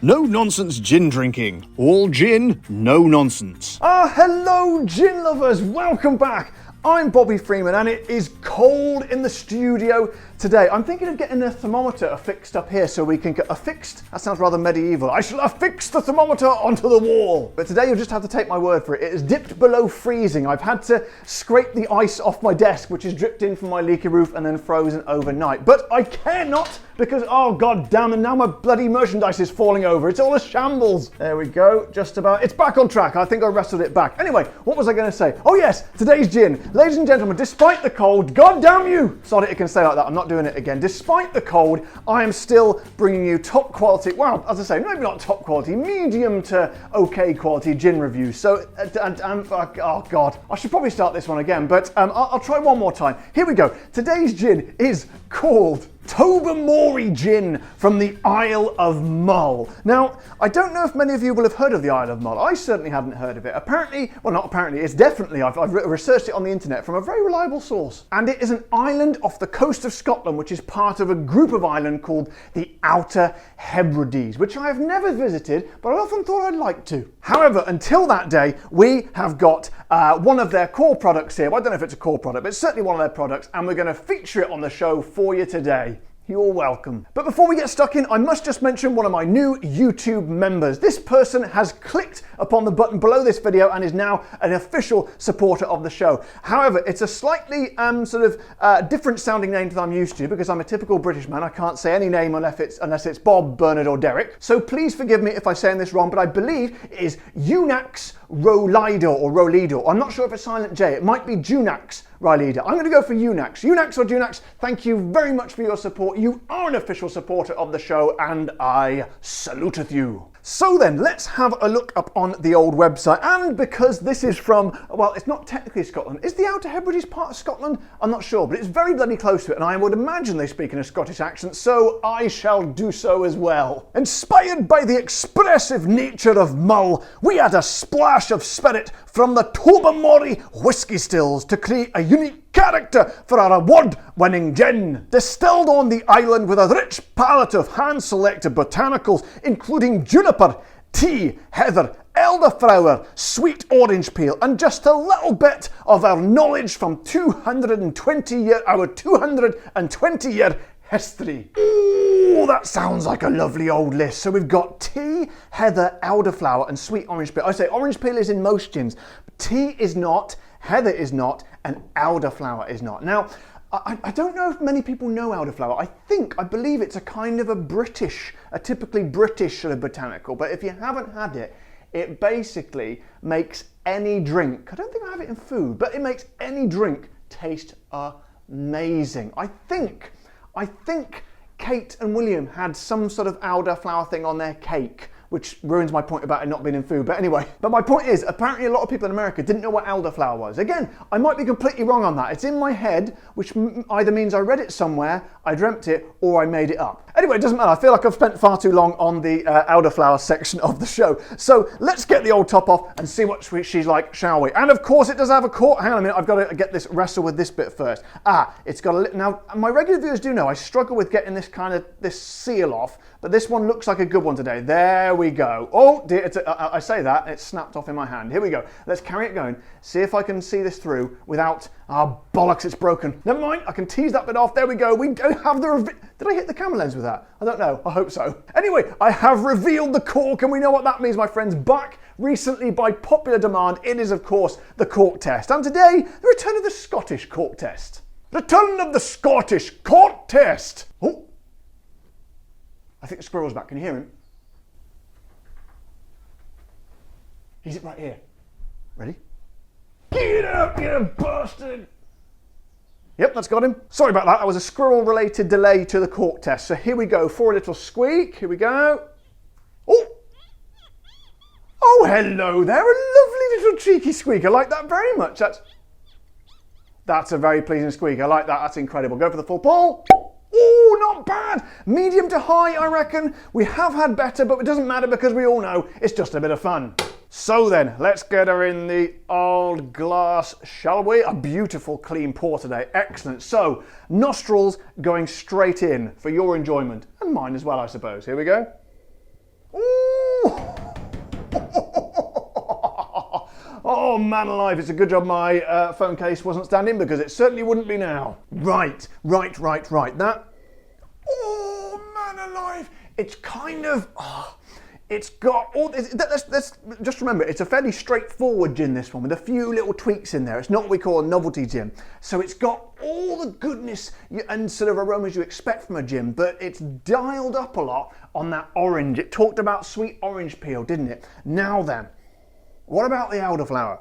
No nonsense gin drinking. All gin, no nonsense. Hello gin lovers, welcome back. I'm Bobby Freeman and it is cold in the studio today. I'm thinking of getting a thermometer affixed up here so we can get affixed. That sounds rather medieval. I shall affix the thermometer onto the wall. But today you'll just have to take my word for it. It has dipped below freezing. I've had to scrape the ice off my desk, which has dripped in from my leaky roof and then frozen overnight. But I care not because, oh god damn, and now my bloody merchandise is falling over. It's all a shambles. There we go, just about. It's back on track. I think I wrestled it back. Anyway, what was I going to say? Oh yes, today's gin. Ladies and gentlemen, despite the cold, god damn you! Sorry, it can say like that. I'm not doing it again. Despite the cold, I am still bringing you top quality, well, as I say, maybe not top quality, medium to okay quality gin reviews. So, oh god, I should probably start this one again, but I'll try one more time. Here we go. Today's gin is called Tobermory Gin from the Isle of Mull. Now, I don't know if many of you will have heard of the Isle of Mull. I certainly haven't heard of it. Apparently, well not apparently, it's definitely, I've researched it on the internet from a very reliable source. And it is an island off the coast of Scotland, which is part of a group of islands called the Outer Hebrides, which I have never visited, but I often thought I'd like to. However, until that day, we have got one of their core products here. Well, I don't know if it's a core product, but it's certainly one of their products, and we're going to feature it on the show for you today. You're welcome. But before we get stuck in, I must just mention one of my new YouTube members. This person has clicked upon the button below this video and is now an official supporter of the show. However, it's a slightly different sounding name than I'm used to because I'm a typical British man. I can't say any name unless it's Bob, Bernard or Derek. So please forgive me if I'm saying this wrong, but I believe it is Unax Rolido or Rolido. I'm not sure if it's silent J. It might be Junax Rolido. I'm going to go for Unax. Unax or Junax, thank you very much for your support. You are an official supporter of the show and I saluteth you. So then, let's have a look up on the old website. And because this is from, well, it's not technically Scotland. Is the Outer Hebrides part of Scotland? I'm not sure, but it's very bloody close to it, and I would imagine they speak in a Scottish accent, so I shall do so as well. Inspired by the expressive nature of Mull, we add a splash of spirit from the Tobermory whisky stills to create a unique character for our award-winning gin. Distilled on the island with a rich palette of hand-selected botanicals, including juniper, tea, heather, elderflower, sweet orange peel, and just a little bit of our knowledge from our 220-year history. Ooh, that sounds like a lovely old list. So we've got tea, heather, elderflower, and sweet orange peel. I say orange peel is in most gins. Tea is not, heather is not, and elderflower is not. Now, I don't know if many people know elderflower. I believe it's a kind of a typically British sort of botanical, but if you haven't had it, it basically makes any drink, I don't think I have it in food, but it makes any drink taste amazing. I think Kate and William had some sort of elderflower thing on their cake, which ruins my point about it not being in food. But anyway, but my point is, apparently a lot of people in America didn't know what elderflower was. Again, I might be completely wrong on that. It's in my head, which either means I read it somewhere, I dreamt it, or I made it up. Anyway, it doesn't matter. I feel like I've spent far too long on the elderflower section of the show. So let's get the old top off and see what she's like, shall we? And of course, it does have a cork. Hang on a minute, I've got to wrestle with this bit first. It's got a now. My regular viewers do know I struggle with getting this seal off, but this one looks like a good one today. There we go. Oh dear, I say that, it's snapped off in my hand. Here we go. Let's carry it going. See if I can see this through without, bollocks, it's broken. Never mind, I can tease that bit off. There we go. We have did I hit the camera lens with that? I don't know, I hope so. Anyway, I have revealed the cork, and we know what that means, my friends. Back recently by popular demand, it is of course the cork test. And today, the return of the Scottish cork test. Return of the Scottish cork test. Oh, I think the squirrel's back. Can you hear him? He's right here. Ready? Get out, you bastard! Yep, that's got him. Sorry about that. That was a squirrel-related delay to the cork test. So here we go. For a little squeak. Here we go. Oh! Oh, hello there. A lovely little cheeky squeak. I like that very much. That's a very pleasing squeak. I like that. That's incredible. Go for the full pull. Oh, not bad. Medium to high, I reckon. We have had better, but it doesn't matter because we all know it's just a bit of fun. So then, let's get her in the old glass, shall we? A beautiful clean pour today. Excellent. So, nostrils going straight in for your enjoyment. And mine as well, I suppose. Here we go. Ooh. Oh man alive, it's a good job my phone case wasn't standing, because it certainly wouldn't be now. Right. That, oh man alive, it's kind of, it's got all this. Let's just remember, it's a fairly straightforward gin, this one, with a few little tweaks in there. It's not what we call a novelty gin. So it's got all the goodness and sort of aromas you expect from a gin, but it's dialed up a lot on that orange. It talked about sweet orange peel, didn't it? Now then, what about the elderflower?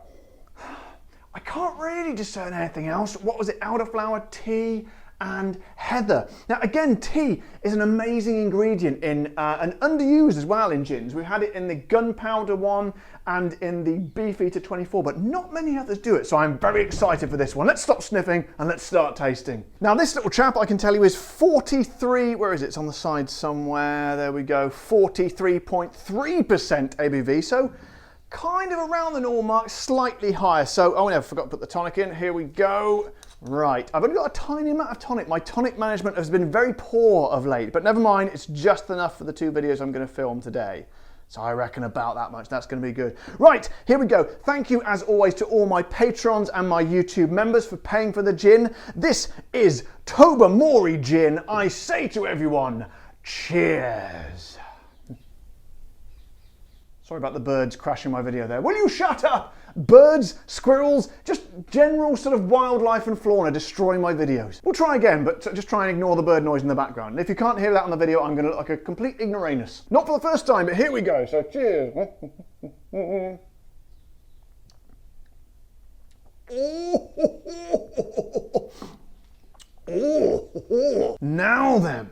I can't really discern anything else. What was it? Elderflower, tea, and heather. Now again, tea is an amazing ingredient in and underused as well in gins. We've had it in the gunpowder one and in the Beefeater 24, but not many others do it, so I'm very excited for this one. Let's stop sniffing and let's start tasting. Now this little chap, I can tell you, is 43, where is it? It's on the side somewhere, there we go, 43.3% ABV, so kind of around the normal mark, slightly higher. So, oh no, I forgot to put the tonic in, here we go. Right, I've only got a tiny amount of tonic. My tonic management has been very poor of late, but never mind, it's just enough for the 2 videos I'm going to film today. So I reckon about that much, that's going to be good. Right, here we go. Thank you as always to all my patrons and my YouTube members for paying for the gin. This is Tobermory Gin. I say to everyone, cheers. Sorry about the birds crashing my video there. Will you shut up? Birds, squirrels, just general sort of wildlife and fauna destroying my videos. We'll try again, but just try and ignore the bird noise in the background. And if you can't hear that on the video, I'm going to look like a complete ignoramus. Not for the first time, but here we go. So cheers. Now then.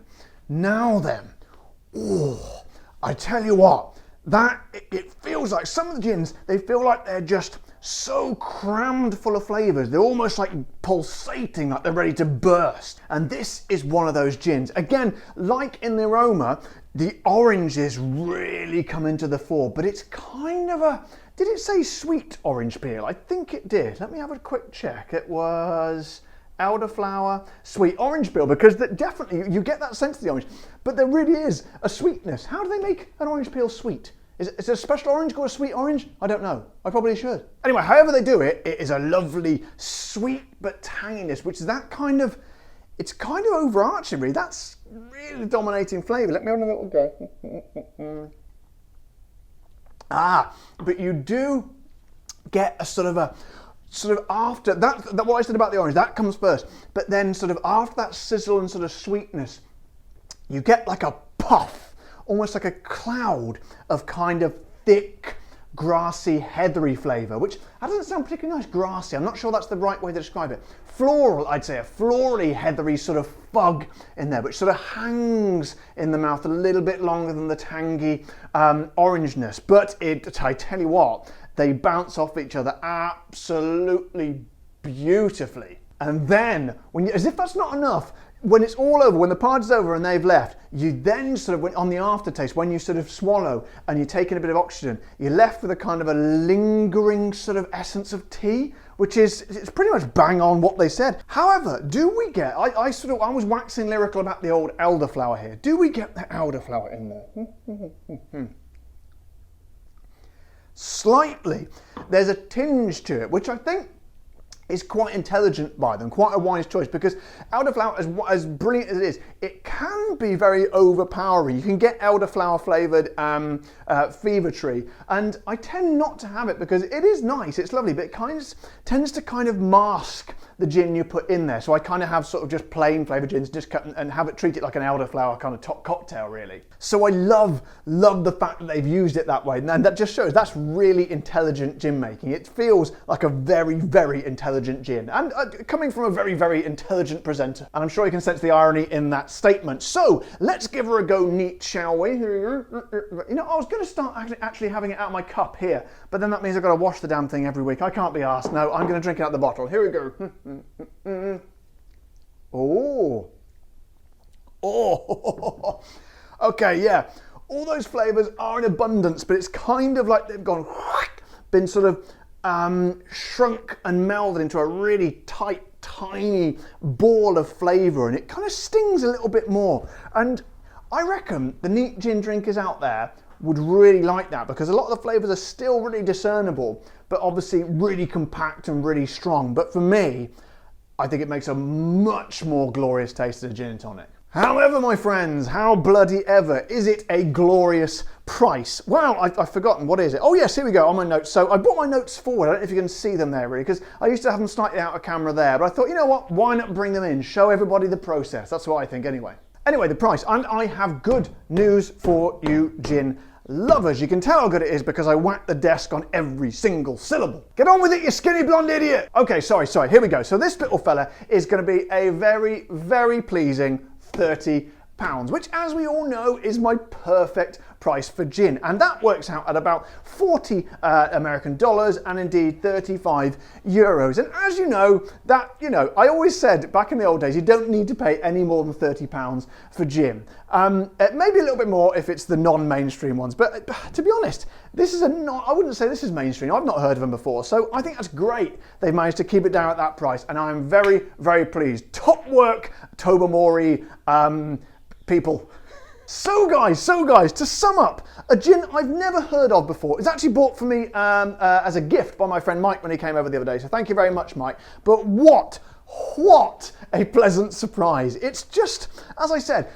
Oh, I tell you what. That, it feels like some of the gins, they feel like they're just so crammed full of flavours. They're almost like pulsating, like they're ready to burst. And this is one of those gins. Again, like in the aroma, the oranges really come into the fore, but it's kind of a, did it say sweet orange peel? I think it did. Let me have a quick check. It was elderflower, sweet orange peel, because definitely you get that sense of the orange, but there really is a sweetness. How do they make an orange peel sweet? Is it a special orange called a sweet orange? I don't know. I probably should. Anyway, however they do it, it is a lovely sweet but tanginess, which is that kind of, it's kind of overarching really. That's really dominating flavour. Let me have a little go. But you do get a sort of after that, what I said about the orange, that comes first, but then sort of after that sizzle and sort of sweetness, you get like a puff, almost like a cloud of kind of thick, grassy, heathery flavour, which that doesn't sound particularly nice, grassy. I'm not sure that's the right way to describe it. Floral, I'd say, a florally, heathery sort of fug in there, which sort of hangs in the mouth a little bit longer than the tangy orangeness. But I tell you what, they bounce off each other absolutely beautifully. And then, as if that's not enough, when it's all over, when the party's over and they've left, you then sort of, on the aftertaste, when you sort of swallow and you're taking a bit of oxygen, you're left with a kind of a lingering sort of essence of tea, which is, it's pretty much bang on what they said. However, do we get, I was waxing lyrical about the old elderflower here. Do we get the elderflower in there? Slightly. There's a tinge to it, which I think is quite intelligent by them, quite a wise choice, because elderflower, as brilliant as it is, it can be very overpowering. You can get elderflower flavoured fever tree, and I tend not to have it because it is nice, it's lovely, but it tends to kind of mask the gin you put in there. So I kind of have sort of just plain flavoured gins, just cut and have it treat it like an elderflower kind of top cocktail, really. So I love the fact that they've used it that way, and that just shows that's really intelligent gin making. It feels like a very, very intelligent gin, and coming from a very, very intelligent presenter. And I'm sure you can sense the irony in that statement. So let's give her a go neat, shall we? You know, I was going to start actually having it out of my cup here, but then that means I've got to wash the damn thing every week. I can't be arsed. No, I'm going to drink it out the bottle. Here we go. Oh. Okay, yeah. All those flavours are in abundance, but it's kind of like they've been sort of shrunk and melded into a really tight, tiny ball of flavour, and it kind of stings a little bit more. And I reckon the neat gin drinkers out there would really like that, because a lot of the flavors are still really discernible, but obviously really compact and really strong. But for me, I think it makes a much more glorious taste of a gin and tonic. However, my friends, how bloody ever is it a glorious price? Well, I've forgotten, what is it? Oh yes, here we go, on my notes. So I brought my notes forward. I don't know if you can see them there really, because I used to have them slightly out of camera there, but I thought, you know what, why not bring them in? Show everybody the process. That's what I think anyway. Anyway, the price, and I have good news for you gin lovers. You can tell how good it is because I whacked the desk on every single syllable. Get on with it, you skinny blonde idiot. Okay, sorry, here we go. So this little fella is going to be a very, very pleasing £30, which, as we all know, is my perfect price for gin, and that works out at about 40 American dollars and indeed 35 euros. And as you know, I always said back in the old days, you don't need to pay any more than £30 for gin. Maybe a little bit more if it's the non-mainstream ones, but to be honest, this is I wouldn't say this is mainstream. I've not heard of them before, so I think that's great. They've managed to keep it down at that price, and I'm very, very pleased. Top work, Tobermory people. So guys, to sum up, a gin I've never heard of before. It's actually bought for me as a gift by my friend Mike when he came over the other day, so thank you very much, Mike. But what a pleasant surprise. It's just, as I said,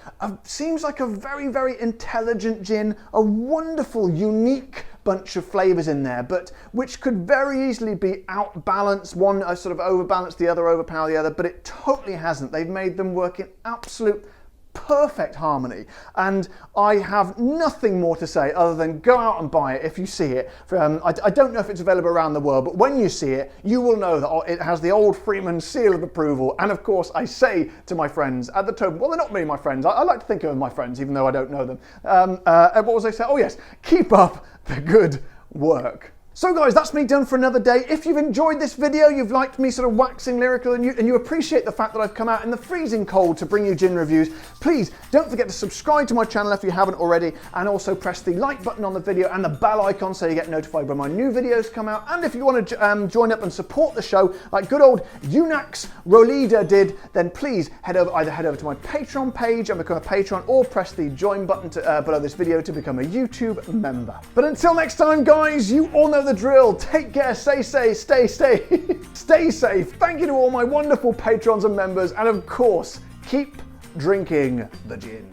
seems like a very, very intelligent gin, a wonderful, unique bunch of flavors in there, but which could very easily be outbalanced. One sort of overbalance the other, overpower the other, but it totally hasn't. They've made them work in absolute perfect harmony, and I have nothing more to say other than go out and buy it if you see it. I don't know if it's available around the world, but when you see it, you will know that it has the old Freeman seal of approval. And of course, I say to my friends at the Tober, well, they're not really my friends. I like to think of them as my friends, even though I don't know them. What was I saying? Oh yes, keep up the good work. So guys, that's me done for another day. If you've enjoyed this video, you've liked me sort of waxing lyrical, and you appreciate the fact that I've come out in the freezing cold to bring you gin reviews, please don't forget to subscribe to my channel if you haven't already, and also press the like button on the video and the bell icon so you get notified when my new videos come out. And if you want to join up and support the show like good old Unax Rolida did, then please either head over to my Patreon page and become a patron, or press the join button below this video to become a YouTube member. But until next time, guys, you all know the drill. Take care, stay safe, stay safe. Thank you to all my wonderful patrons and members, and of course, keep drinking the gin.